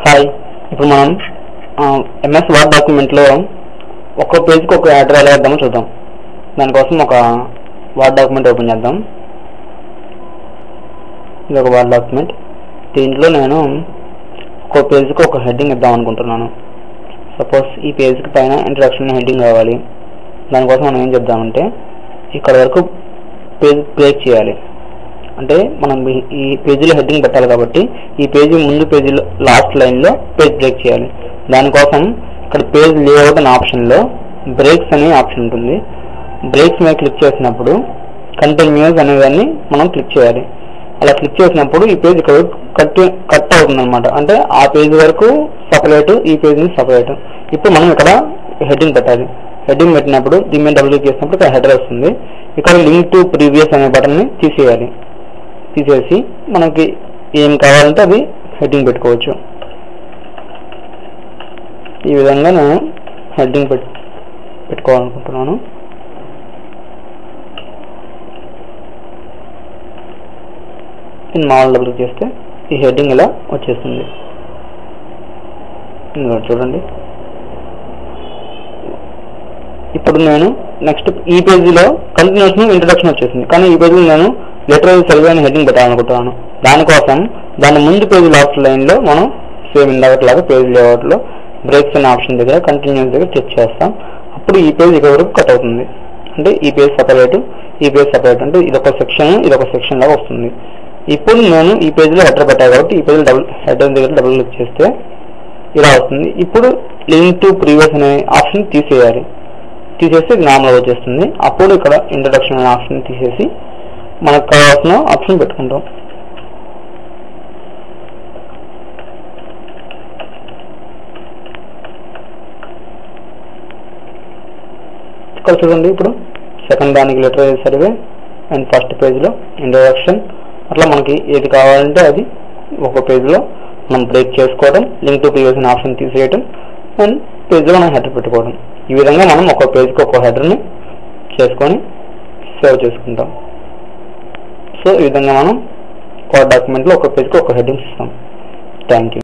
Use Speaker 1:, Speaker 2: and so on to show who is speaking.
Speaker 1: Hi, ఇప్పుడు మనం MS word డాక్యుమెంట్లో ఒక్కో పేజ్కి ఒక హెడర్ ఎలా వేద్దామో చూద్దాం. దానికోసం ఒక వర్డ్ డాక్యుమెంట్ ఓపెన్ చేద్దాం. ఇది ఒక వర్డ్ డాక్యుమెంట్. దీంట్లో నేను ఒక్కో పేజ్కి ఒక హెడ్డింగ్ ఇద్దాం అనుకుంటున్నాను. సపోజ్ ఈ పేజ్కి పైన ఇంట్రడక్షన్ హెడ్డింగ్ కావాలి. దానికోసం మనం ఏం చేద్దామంటే ఇక్కడ వరకు పేజ్ బ్రేక్ చేయాలి. అంటే మనం ఈ పేజీలో హెడ్డింగ్ పెట్టాలి కాబట్టి ఈ పేజీ ముందు పేజీలో లాస్ట్ లైన్లో పేజ్ బ్రేక్ చేయాలి. దానికోసం ఇక్కడ పేజ్ లేఅవుట్ అనే ఆప్షన్లో బ్రేక్స్ అనే ఆప్షన్ ఉంటుంది. బ్రేక్స్ మీద క్లిక్ చేసినప్పుడు కంటిన్యూస్ అనేదాన్ని మనం క్లిక్ చేయాలి. అలా క్లిక్ చేసినప్పుడు ఈ పేజ్ ఇక్కడ కట్ అవుతుంది అనమాట. అంటే ఆ పేజ్ వరకు సపరేట్, ఈ పేజ్ సపరేట్. ఇప్పుడు మనం ఇక్కడ హెడ్డింగ్ పెట్టాలి. హెడ్డింగ్ పెట్టినప్పుడు దీని మీద డబుల్ క్లిక్ చేసినప్పుడు ఇక్కడ హెడర్ వస్తుంది. ఇక్కడ లింక్ టు ప్రీవియస్ అనే బటన్ని తీసేయాలి. తీసేసి మనకి ఏం కావాలంటే అది హెడ్డింగ్ పెట్టుకోవచ్చు. ఈ విధంగా నేను హెడ్డింగ్ పెట్టుకోవాలనుకుంటున్నాను. దీన్ని మామూలు డబుల్ క్లిక్ చేస్తే ఈ హెడ్డింగ్ ఇలా వచ్చేస్తుంది. చూడండి. ఇప్పుడు నేను నెక్స్ట్ ఈ పేజీలో కంటిన్యూస్ ఇంట్రడక్షన్ వచ్చేసింది. కానీ ఈ పేజీలో నేను లిటరరీ సర్వే అని హెడ్డింగ్ పెట్టాలనుకుంటున్నాను. దానికోసం దాని ముందు పేజీ లాస్ట్ లైన్లో మనం సేమ్ ఇందాకట్లాగా పేజ్ లేఅవుట్లో బ్రేక్స్ అనే ఆప్షన్ దగ్గర కంటిన్యూస్ దగ్గర క్లిక్ చేస్తాం. అప్పుడు ఈ పేజ్ ఇక్కడ వరకు కట్ అవుతుంది. అంటే ఈ పేజ్ సపరేట్, ఈ పేజ్ సపరేట్. అంటే ఇదొక సెక్షన్ లాగా వస్తుంది. ఇప్పుడు నేను ఈ పేజీలో హెడర్ పెట్టాను కాబట్టి ఈ పేజీలో హెడర్ దగ్గర డబుల్ క్లిక్ చేస్తే ఇలా వస్తుంది. ఇప్పుడు లింక్ టు ప్రీవియస్ అనే ఆప్షన్ తీసేయాలి. తీసేస్తే ఇది నార్మల్గా వచ్చేస్తుంది. అప్పుడు ఇక్కడ ఇంట్రడక్షన్ అనే ఆప్షన్ తీసేసి మనకు కావాల్సిన ఆప్షన్ పెట్టుకుంటాం. ఇక్కడ చూడండి. ఇప్పుడు సెకండ్ దానికి లిటరరీ సర్వే అండ్ ఫస్ట్ పేజ్లో ఇంట్రడక్షన్, అట్లా మనకి ఏది కావాలంటే అది ఒక పేజ్లో మనం బ్రేక్ చేసుకోవడం, లింక్ టు ప్రీవియస్ అనే ఆప్షన్ తీసేయడం అండ్ పేజ్లో మనం హెడర్ పెట్టుకోవడం. ఈ విధంగా మనం ఒక పేజ్కి ఒక హెడర్ని చేసుకొని సేవ్ చేసుకుంటాం. సో ఈ విధంగా మనం వర్డ్ డాక్యుమెంట్లో ఒక పేజ్కి ఒక హెడ్డింగ్స్ ఇస్తాం. Thank you.